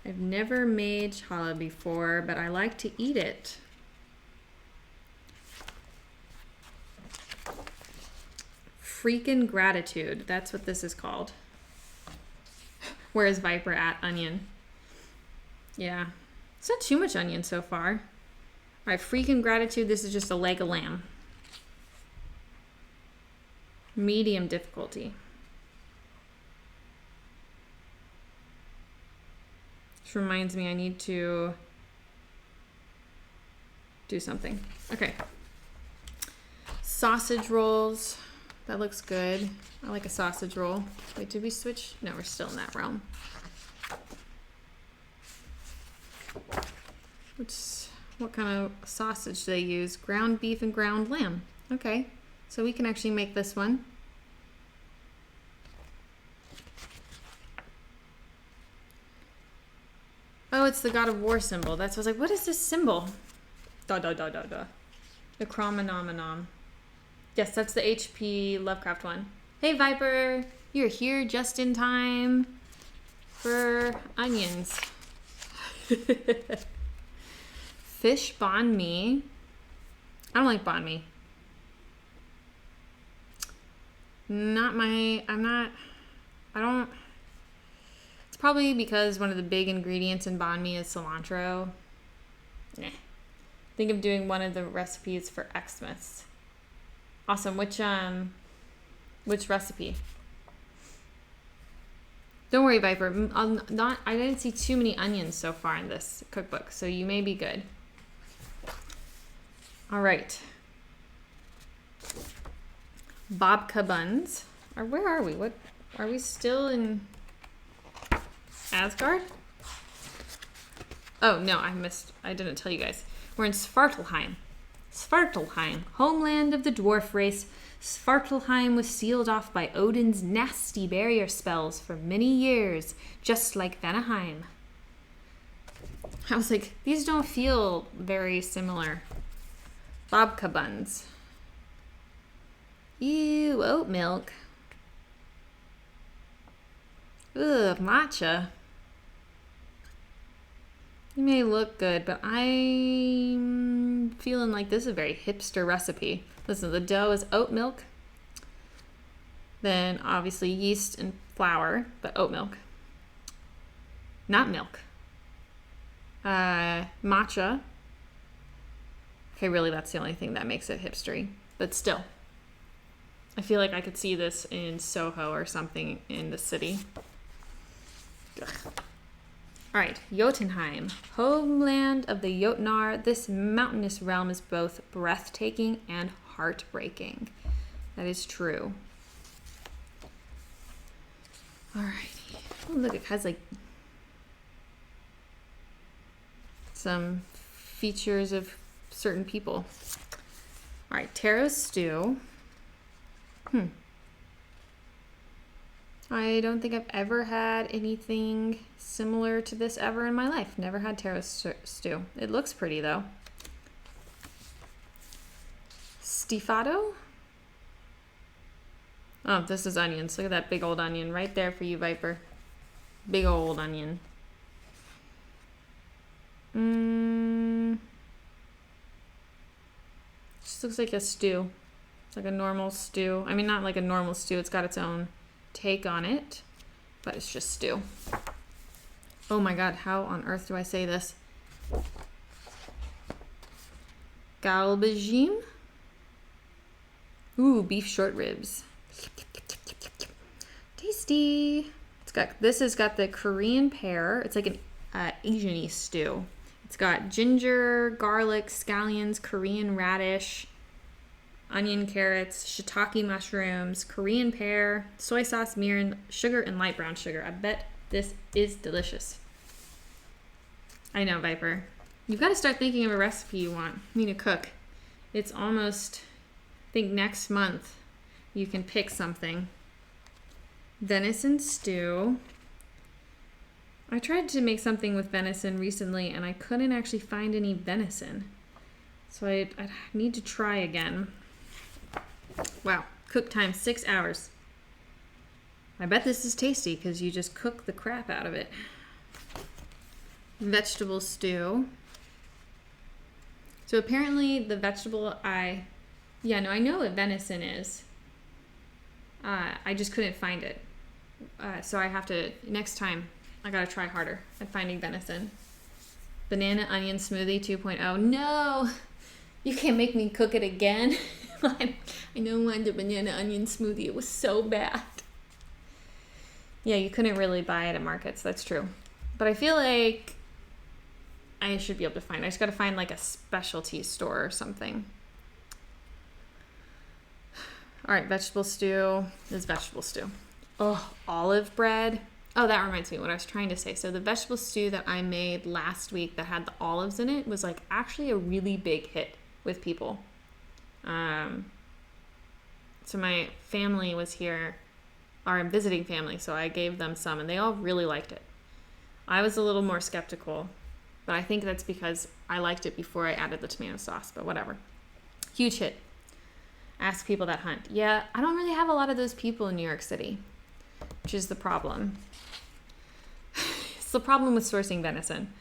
I've never made challah before, but I like to eat it. Freaking gratitude. That's what this is called. Where's Viper at onion? Yeah. It's not too much onion so far. All right, freaking gratitude. This is just a leg of lamb. Medium difficulty. Which reminds me I need to do something. Okay. Sausage rolls. That looks good. I like a sausage roll. Wait, did we switch? No, we're still in that realm. What kind of sausage do they use? Ground beef and ground lamb. Okay. So we can actually make this one. Oh, it's the God of War symbol. That's what I was like, what is this symbol? Da da da da da. The Kromanomenom. Yes, that's the HP Lovecraft one. Hey Viper, you're here just in time for onions. Fish banh mi. I don't like banh mi. It's probably because one of the big ingredients in banh mi is cilantro. Nah. Think of doing one of the recipes for Xmas. Awesome. Which recipe? Don't worry, Viper. I didn't see too many onions so far in this cookbook, so you may be good. All right. Babka buns. Or where are we? What are we still in Asgard? Oh no, I didn't tell you guys. We're in Svartalheim. Svartalheim, homeland of the dwarf race. Svartalheim was sealed off by Odin's nasty barrier spells for many years, just like Vanaheim. I was like, these don't feel very similar. Babka buns. Ew, oat milk. Ugh, matcha. It may look good, but I'm feeling like this is a very hipster recipe. Listen, the dough is oat milk. Then obviously yeast and flour, but oat milk. Not milk. Matcha. Okay, really that's the only thing that makes it hipstery. But still. I feel like I could see this in Soho or something in the city. Ugh. All right, Jotunheim, homeland of the Jotnar. This mountainous realm is both breathtaking and heartbreaking. That is true. All righty. Oh, look, it has like some features of certain people. All right, taro stew. I don't think I've ever had anything similar to this ever in my life. Never had taro stew. It looks pretty though. Stifado? Oh, this is onions. Look at that big old onion right there for you, Viper. Big old onion. Just looks like a stew. It's like a normal stew. I mean, not like a normal stew. It's got its own take on it, but it's just stew. Oh my god, how on earth do I say this? Galbajim? Ooh, beef short ribs. Tasty. This has got the Korean pear. It's like an Asian-y stew. It's got ginger, garlic, scallions, Korean radish, onion, carrots, shiitake mushrooms, Korean pear, soy sauce, mirin, sugar, and light brown sugar. I bet this is delicious. I know, Viper. You've got to start thinking of a recipe you want me to cook. It's almost, I think next month you can pick something. Venison stew. I tried to make something with venison recently and I couldn't actually find any venison. So I need to try again. Wow, cook time 6 hours. I bet this is tasty because you just cook the crap out of it. Vegetable stew. So apparently the vegetable I know what venison is. I just couldn't find it. So I have to, next time, I gotta try harder at finding venison. Banana onion smoothie 2.0. No! You can't make me cook it again. I don't want the banana onion smoothie. It was so bad. Yeah, you couldn't really buy it at markets. That's true. But I feel like I should be able to find it. I just got to find like a specialty store or something. All right, vegetable stew. This is vegetable stew. Oh, olive bread. Oh, that reminds me what I was trying to say. So the vegetable stew that I made last week that had the olives in it was like actually a really big hit with people. So my family was here, our visiting family, so I gave them some and they all really liked it. I was a little more skeptical, but I think that's because I liked it before I added the tomato sauce, but whatever. Huge hit. Ask people that hunt. Yeah, I don't really have a lot of those people in New York City, which is the problem. It's the problem with sourcing venison.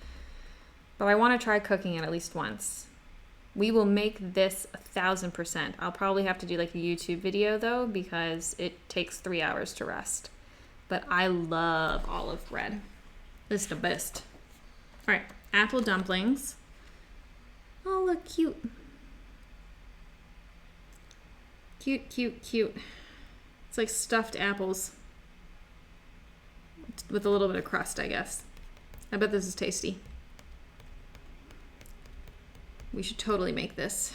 But I want to try cooking it at least once. We will make this 1,000%. I'll probably have to do like a YouTube video though, because it takes 3 hours to rest. But I love olive bread. It's the best. All right, apple dumplings. Oh, look, cute. Cute, cute, cute. It's like stuffed apples with a little bit of crust, I guess. I bet this is tasty. We should totally make this.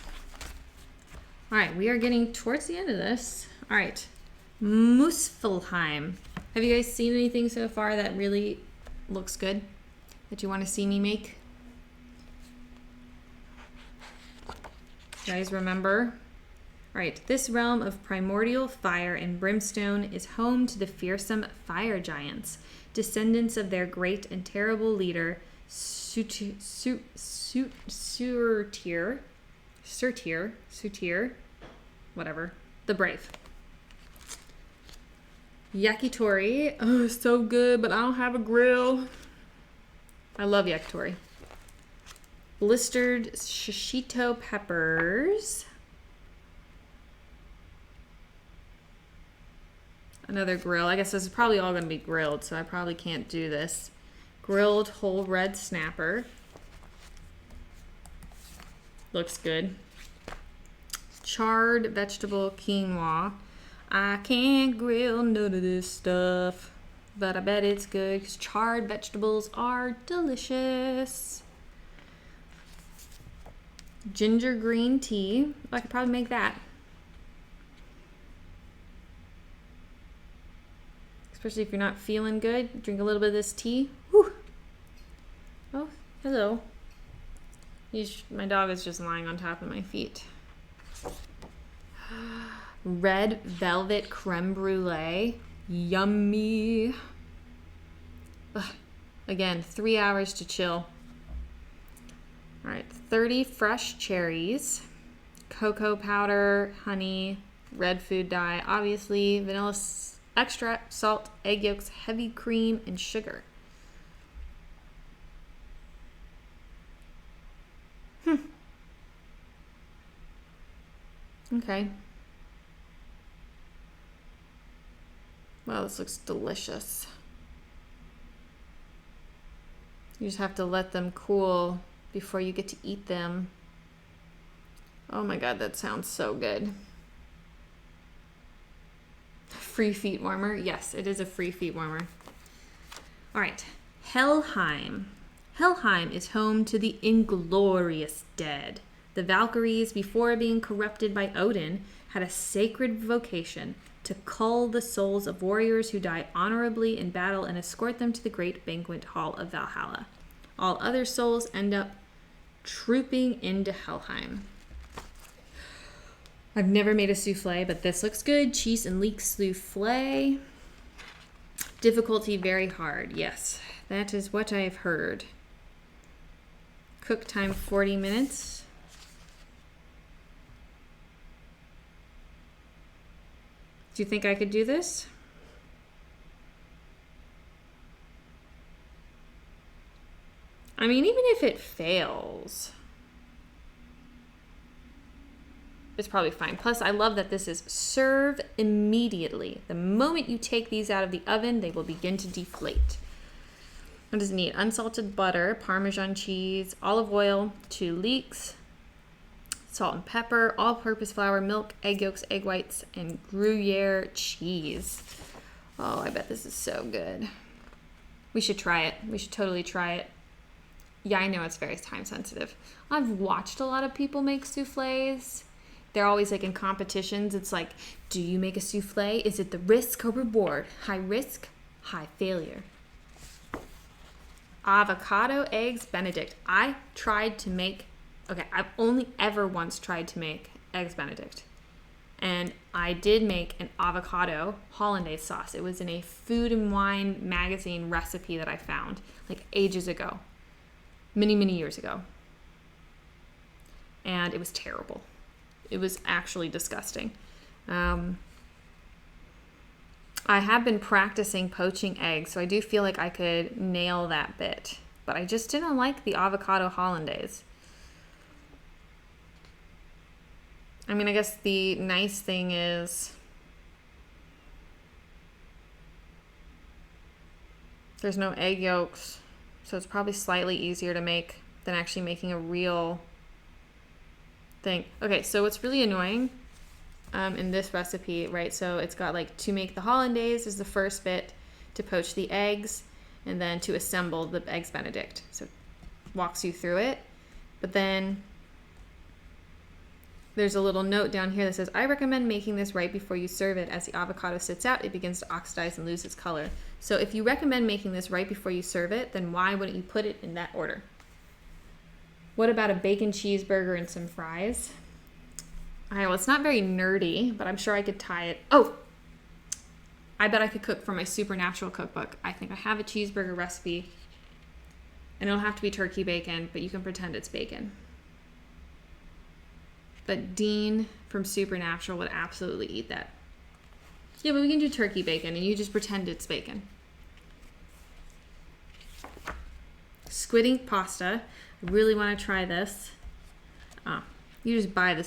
All right, we are getting towards the end of this. All right, Muspelheim. Have you guys seen anything so far that really looks good that you want to see me make? You guys remember? All right, this realm of primordial fire and brimstone is home to the fearsome fire giants, descendants of their great and terrible leader, Surtir, whatever, the Brave. Yakitori, oh, so good, but I don't have a grill. I love yakitori. Blistered shishito peppers. Another grill. I guess this is probably all going to be grilled, so I probably can't do this. Grilled whole red snapper. Looks good. Charred vegetable quinoa. I can't grill none of this stuff, but I bet it's good because charred vegetables are delicious. Ginger green tea. I could probably make that. Especially if you're not feeling good. Drink a little bit of this tea. Whew. Oh, hello. My dog is just lying on top of my feet. Red velvet creme brulee. Yummy. Ugh. Again, 3 hours to chill. All right, 30 fresh cherries, cocoa powder, honey, red food dye, obviously, vanilla extract, salt, egg yolks, heavy cream, and sugar. Okay. Wow, this looks delicious. You just have to let them cool before you get to eat them. Oh my God, that sounds so good. Free feet warmer. Yes, it is a free feet warmer. All right, Helheim. Helheim is home to the inglorious dead. The Valkyries, before being corrupted by Odin, had a sacred vocation to cull the souls of warriors who die honorably in battle and escort them to the great banquet hall of Valhalla. All other souls end up trooping into Helheim. I've never made a souffle, but this looks good. Cheese and leek souffle. Difficulty very hard. Yes, that is what I have heard. Cook time 40 minutes. Do you think I could do this? I mean, even if it fails, it's probably fine. Plus, I love that this is serve immediately. The moment you take these out of the oven, they will begin to deflate. What does it need? Unsalted butter, Parmesan cheese, olive oil, 2 leeks, salt and pepper, all-purpose flour, milk, egg yolks, egg whites, and Gruyere cheese. Oh, I bet this is so good. We should try it. We should totally try it. Yeah, I know it's very time sensitive. I've watched a lot of people make souffles. They're always like in competitions. It's like, do you make a souffle? Is it the risk or reward? High risk, high failure. Avocado eggs Benedict. I've only ever once tried to make eggs Benedict. And I did make an avocado hollandaise sauce. It was in a Food and Wine magazine recipe that I found like ages ago. Many, many years ago. And it was terrible. It was actually disgusting. I have been practicing poaching eggs, so I do feel like I could nail that bit. But I just didn't like the avocado hollandaise. I mean, I guess the nice thing is there's no egg yolks, so it's probably slightly easier to make than actually making a real thing. Okay, so what's really annoying in this recipe, right? So it's got like to make the hollandaise is the first bit, to poach the eggs, and then to assemble the eggs Benedict. So it walks you through it. But then there's a little note down here that says, I recommend making this right before you serve it. As the avocado sits out, it begins to oxidize and lose its color. So if you recommend making this right before you serve it, then why wouldn't you put it in that order? What about a bacon cheeseburger and some fries? All right, well, it's not very nerdy, but I'm sure I could tie it. Oh, I bet I could cook from my Supernatural cookbook. I think I have a cheeseburger recipe, and it'll have to be turkey bacon, but you can pretend it's bacon. But Dean from Supernatural would absolutely eat that. Yeah, but we can do turkey bacon, and you just pretend it's bacon. Squid ink pasta. I really want to try this. You just buy the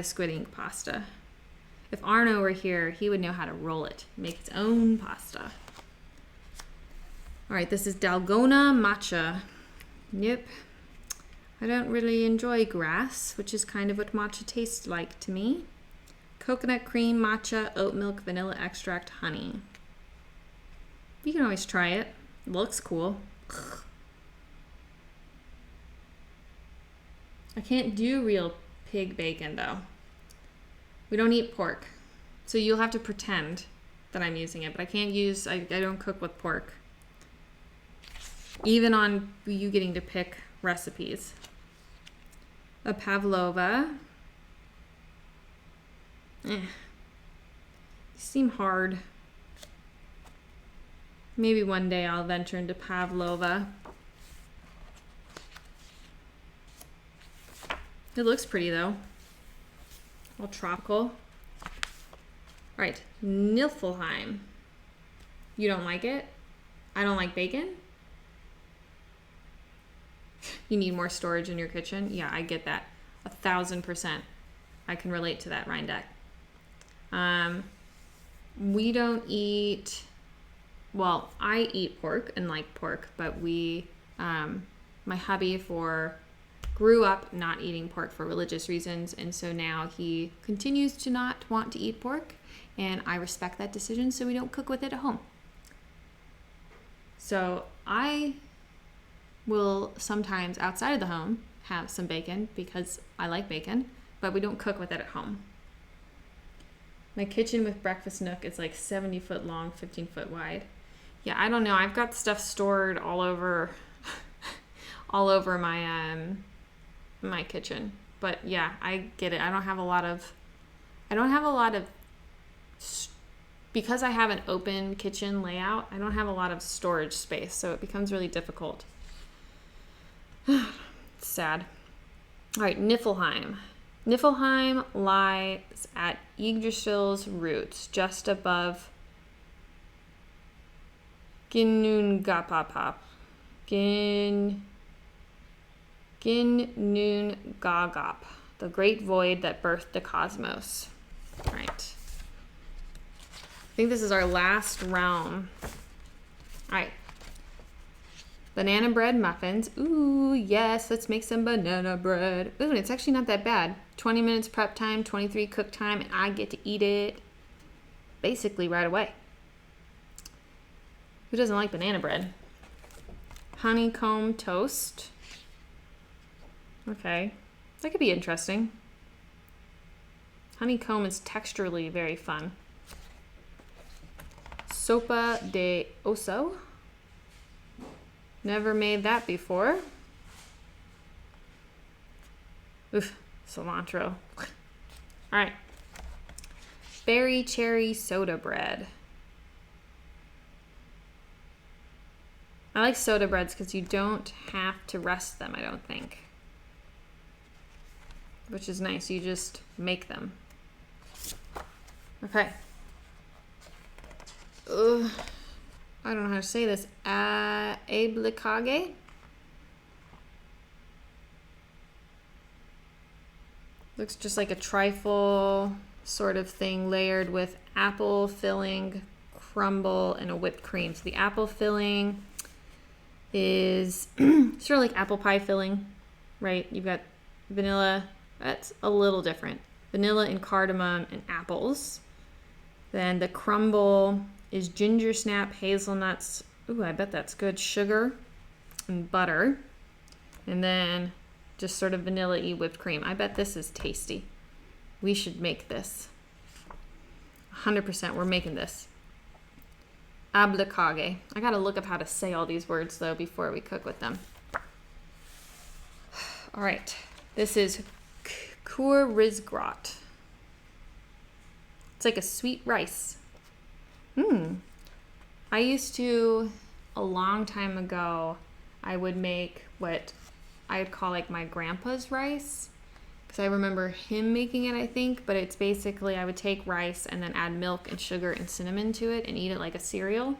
squid ink pasta. If Arno were here, he would know how to roll it, make its own pasta. All right, this is Dalgona matcha. Yep. I don't really enjoy grass, which is kind of what matcha tastes like to me. Coconut cream, matcha, oat milk, vanilla extract, honey. You can always try it. It looks cool. I can't do real pig bacon though. We don't eat pork. So you'll have to pretend that I'm using it, but I can't use, I don't cook with pork. Even on you getting to pick recipes. A pavlova. These seem hard. Maybe one day I'll venture into pavlova. It looks pretty though. All tropical. All right, Niflheim. You don't like it? I don't like bacon? You need more storage in your kitchen? Yeah, I get that. 1,000%. I can relate to that, Reindeck. We don't eat, well, I eat pork and like pork, but we, my hubby grew up not eating pork for religious reasons, and so now he continues to not want to eat pork, and I respect that decision, so we don't cook with it at home. So I will sometimes outside of the home have some bacon because I like bacon, but we don't cook with it at home. My kitchen with breakfast nook is like 70 foot long, 15 foot wide. Yeah, I don't know. I've got stuff stored all over my kitchen. But yeah, I get it. I don't have a lot of because I have an open kitchen layout, I don't have a lot of storage space, so it becomes really difficult. It's sad. All right, Niflheim. Niflheim lies at Yggdrasil's roots, just above Ginnungagap. Ginnungagap, the great void that birthed the cosmos. All right. I think this is our last realm. All right. Banana bread muffins. Ooh, yes, let's make some banana bread. Ooh, and it's actually not that bad. 20 minutes prep time, 23 cook time, and I get to eat it basically right away. Who doesn't like banana bread? Honeycomb toast. Okay, that could be interesting. Honeycomb is texturally very fun. Sopa de oso. Never made that before. Oof, cilantro. All right. Berry cherry soda bread. I like soda breads because you don't have to rest them, I don't think. Which is nice. You just make them. Okay. Ugh. I don't know how to say this. Ablikage. Looks just like a trifle sort of thing layered with apple filling, crumble, and a whipped cream. So the apple filling is sort of like apple pie filling, right? You've got vanilla. That's a little different. Vanilla and cardamom and apples. Then the crumble is ginger snap, hazelnuts. Ooh, I bet that's good. Sugar and butter. And then just sort of vanilla-y whipped cream. I bet this is tasty. We should make this. 100%, we're making this. Ablacage. I gotta look up how to say all these words though before we cook with them. All right, this is Koerisgraat. It's like a sweet rice. I used to, a long time ago, I would make what I would call like my grandpa's rice. Because I remember him making it, I think. But it's basically, I would take rice and then add milk and sugar and cinnamon to it and eat it like a cereal.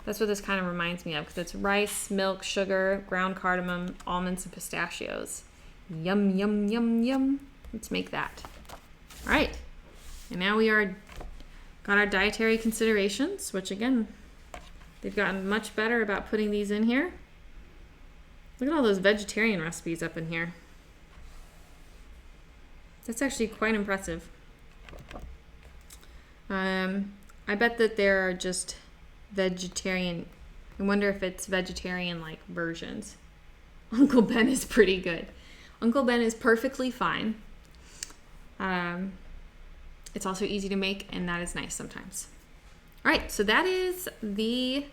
That's what this kind of reminds me of. Because it's rice, milk, sugar, ground cardamom, almonds, and pistachios. Yum, yum, yum, yum. Let's make that. All right. And now we got our dietary considerations, which again, they've gotten much better about putting these in here. Look at all those vegetarian recipes up in here. That's actually quite impressive. I bet that there are just vegetarian. I wonder if it's vegetarian like versions. Uncle Ben is pretty good. Uncle Ben is perfectly fine. It's also easy to make, and that is nice sometimes. All right, so that is the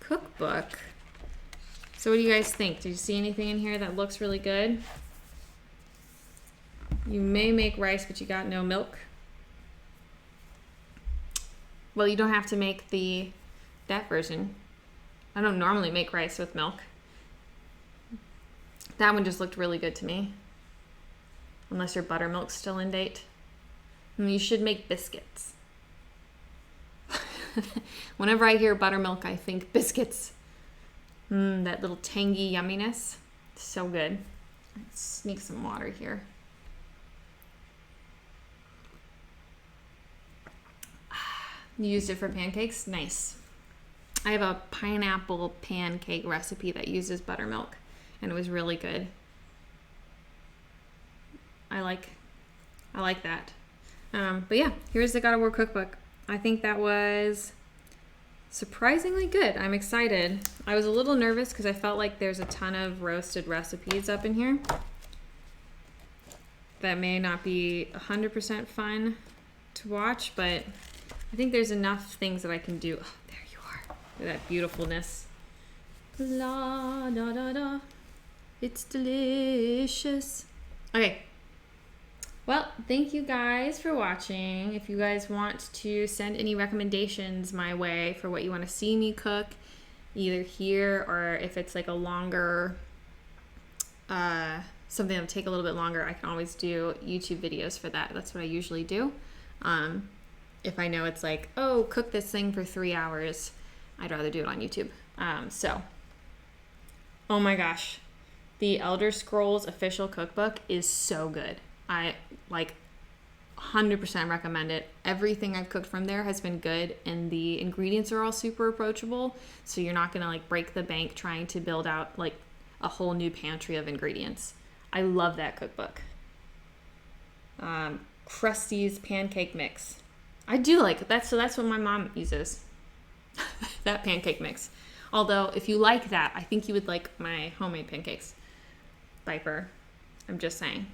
cookbook. So what do you guys think? Do you see anything in here that looks really good? You may make rice, but you got no milk. Well, you don't have to make that version. I don't normally make rice with milk. That one just looked really good to me. Unless your buttermilk's still in date. And you should make biscuits. Whenever I hear buttermilk, I think biscuits. That little tangy yumminess. So good. Let's sneak some water here. You used it for pancakes? Nice. I have a pineapple pancake recipe that uses buttermilk, and it was really good. I like that. But yeah, here's the God of War cookbook. I think that was surprisingly good. I'm excited. I was a little nervous because I felt like there's a ton of roasted recipes up in here that may not be 100% fun to watch, but I think there's enough things that I can do. Oh, there you are. Look at that beautifulness. La da da da. It's delicious. Okay. Well, thank you guys for watching. If you guys want to send any recommendations my way for what you want to see me cook, either here or if it's like a longer, something that'll take a little bit longer, I can always do YouTube videos for that. That's what I usually do. If I know it's like, oh, cook this thing for 3 hours, I'd rather do it on YouTube. Oh my gosh. The Elder Scrolls official cookbook is so good. I 100% recommend it. Everything I've cooked from there has been good, and the ingredients are all super approachable, so you're not gonna break the bank trying to build out a whole new pantry of ingredients. I love that cookbook. Krusty's pancake mix. I do like that, so that's what my mom uses. That pancake mix. Although if you like that, I think you would like my homemade pancakes. Viper. I'm just saying.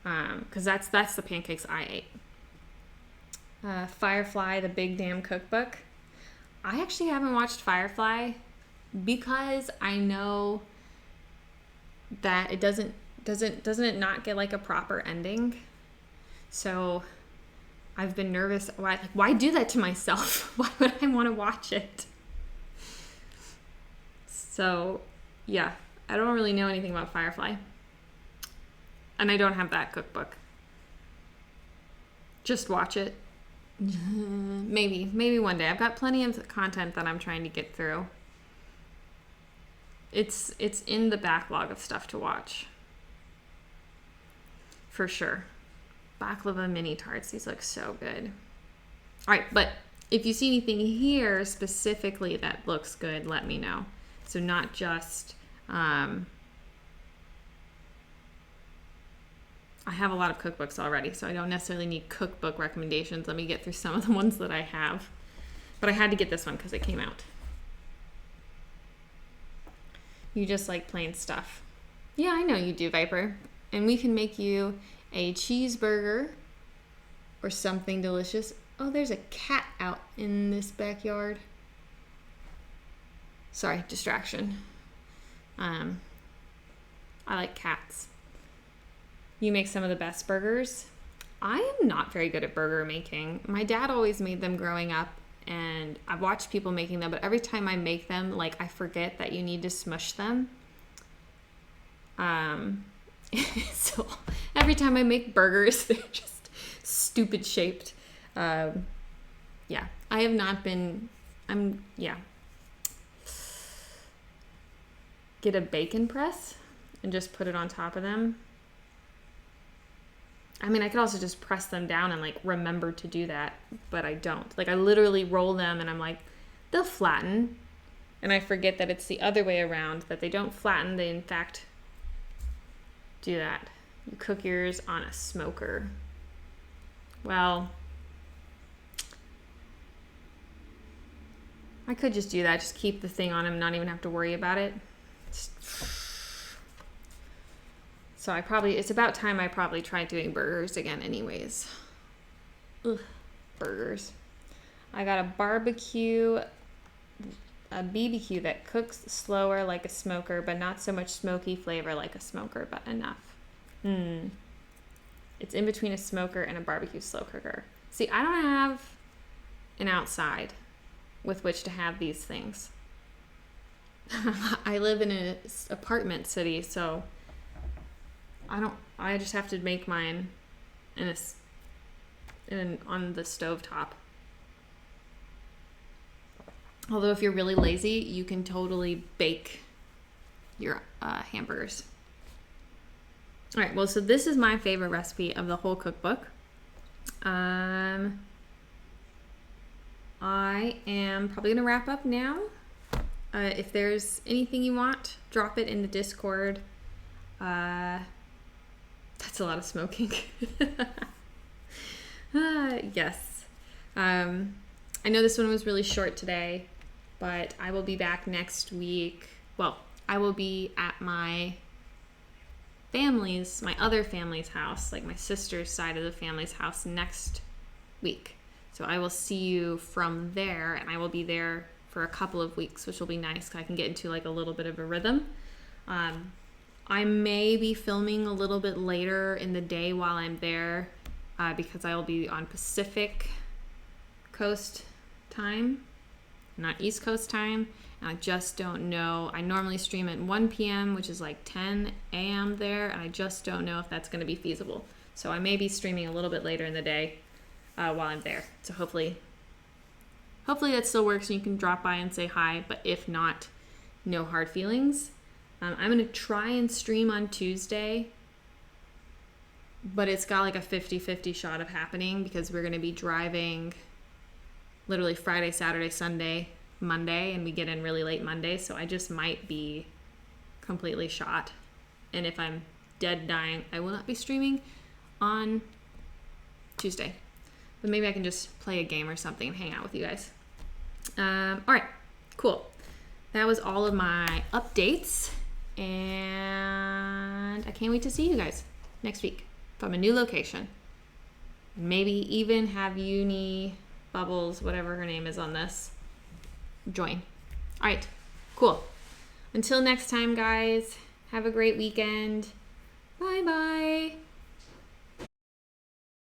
Because that's the pancakes I ate. Firefly, the Big Damn Cookbook. I actually haven't watched Firefly because I know that it doesn't it not get a proper ending. So I've been nervous. Why do that to myself? Why would I want to watch it? So yeah, I don't really know anything about Firefly. And I don't have that cookbook. Just watch it. Maybe one day. I've got plenty of content that I'm trying to get through. It's in the backlog of stuff to watch. for sure. Baklava mini tarts. These look so good. All right, but if you see anything here specifically that looks good, let me know. So not just, I have a lot of cookbooks already, so I don't necessarily need cookbook recommendations. Let me get through some of the ones that I have. But I had to get this one because it came out. You just like plain stuff. Yeah, I know you do, Viper. And we can make you a cheeseburger or something delicious. Oh, there's a cat out in this backyard. Sorry, distraction. I like cats. You make some of the best burgers. I am not very good at burger making. My dad always made them growing up, and I've watched people making them, but every time I make them, like, I forget that you need to smush them. So every time I make burgers, they're just stupid shaped. Yeah, I have not been, get a bacon press and just put it on top of them. I mean, I could also just press them down and like remember to do that, but I don't. Like, I literally roll them and I'm like, they'll flatten. And I forget that it's the other way around, that they don't flatten. They, in fact, do that. You cook yours on a smoker. Well, I could just do that. Just keep the thing on and not even have to worry about it. So it's about time I probably tried doing burgers again anyways. Ugh, burgers. I got a BBQ that cooks slower like a smoker, but not so much smoky flavor like a smoker, but enough. It's in between a smoker and a barbecue slow cooker. See, I don't have an outside with which to have these things. I live in an apartment city, so I just have to make mine on the stovetop. Although if you're really lazy, you can totally bake your hamburgers. All right, well, so this is my favorite recipe of the whole cookbook. I am probably going to wrap up now. If there's anything you want, drop it in the Discord. That's a lot of smoking. Yes. I know this one was really short today, but I will be back next week. Well, I will be at my other family's house, like my sister's side of the family's house next week. So I will see you from there, and I will be there for a couple of weeks, which will be nice because I can get into like a little bit of a rhythm. I may be filming a little bit later in the day while I'm there because I will be on Pacific Coast time, not East Coast time. And I just don't know. I normally stream at 1 p.m., which is like 10 a.m. there, and I just don't know if that's going to be feasible. So I may be streaming a little bit later in the day while I'm there. So hopefully that still works and you can drop by and say hi, but if not, no hard feelings. I'm going to try and stream on Tuesday, but it's got like a 50-50 shot of happening because we're going to be driving literally Friday, Saturday, Sunday, Monday, and we get in really late Monday, so I just might be completely shot. And if I'm dead dying, I will not be streaming on Tuesday. But maybe I can just play a game or something and hang out with you guys. All right, cool. That was all of my updates, and I can't wait to see you guys next week from a new location. Maybe even have Uni Bubbles, whatever her name is on this, join. All right, cool. Until next time, guys, have a great weekend. Bye-bye.